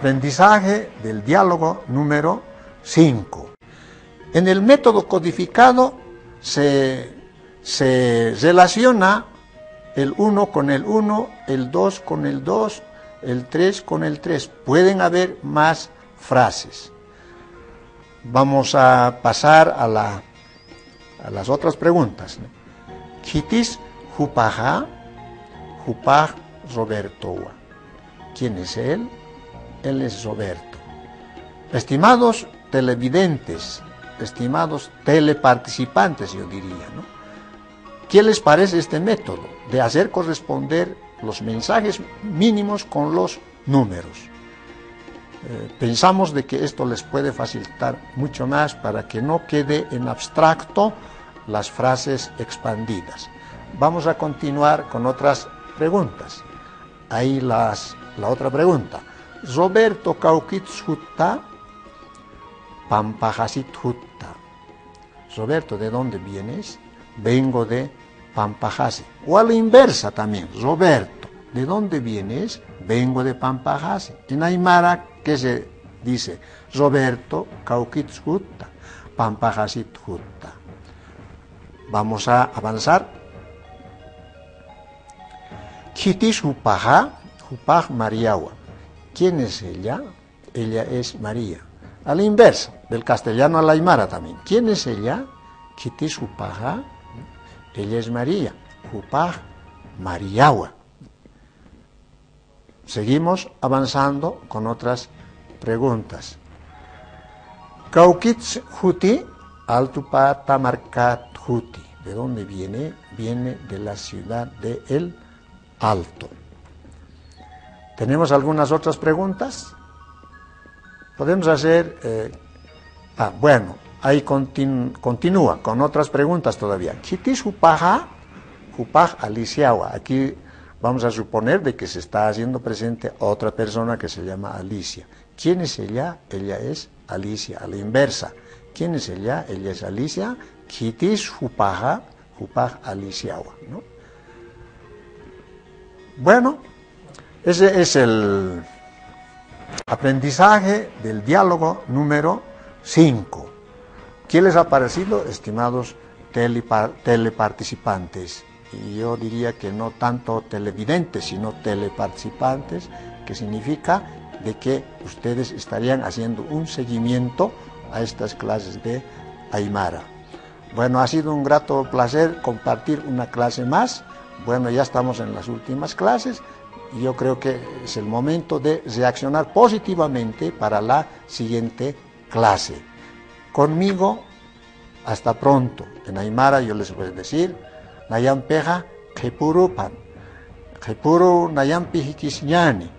Aprendizaje del diálogo número 5. En el método codificado se relaciona el 1 con el 1, el 2 con el 2, el 3 con el 3. Pueden haber más frases. Vamos a pasar a las otras preguntas. Kitis Jupaja, Jupaj Roberto. ¿Quién es él? Él es Roberto. Estimados televidentes, estimados teleparticipantes, yo diría, ¿no? ¿Qué les parece este método de hacer corresponder los mensajes mínimos con los números? Pensamos de que esto les puede facilitar mucho más para que no quede en abstracto las frases expandidas. Vamos a continuar con otras preguntas. Ahí la otra pregunta. Roberto Kaukits Hutta, Pampajasit Hutta. Roberto, ¿de dónde vienes? Vengo de Pampajasi. O a la inversa también. Roberto, ¿de dónde vienes? Vengo de Pampajasi. En Aymara, ¿qué se dice? Roberto Kaukits Hutta, Pampajasit Hutta. Vamos a avanzar. Kitis Jupaja, Jupaj Mariawa. ¿Quién es ella? Ella es María. A la inversa, del castellano a la aymara también. ¿Quién es ella? Kitis Jupaja. Ella es María. Jupaj Mariawa. Seguimos avanzando con otras preguntas. Kaukits Huti, Altupa Tamarkat Huti. ¿De dónde viene? Viene de la ciudad de El Alto. ¿Tenemos algunas otras preguntas? Podemos hacer... bueno, ahí continúa con otras preguntas todavía. Kitis Jupaja, Jupaj Aliciawa. Aquí vamos a suponer de que se está haciendo presente otra persona que se llama Alicia. ¿Quién es ella? Ella es Alicia, a la inversa. ¿Quién es ella? Ella es Alicia. Kitis Jupaja, Jupaj Aliciawa, ¿no? Bueno, ese es el aprendizaje del diálogo número 5. ¿Qué les ha parecido, estimados teleparticipantes? Y yo diría que no tanto televidentes, sino teleparticipantes, que significa de que ustedes estarían haciendo un seguimiento a estas clases de Aymara. Bueno, ha sido un grato placer compartir una clase más. Bueno, ya estamos en las últimas clases y yo creo que es el momento de reaccionar positivamente para la siguiente clase. Conmigo, hasta pronto. En Aymara yo les voy a decir, Nayampeja Kepurupan, Kepuru Nayampi Hikisñani.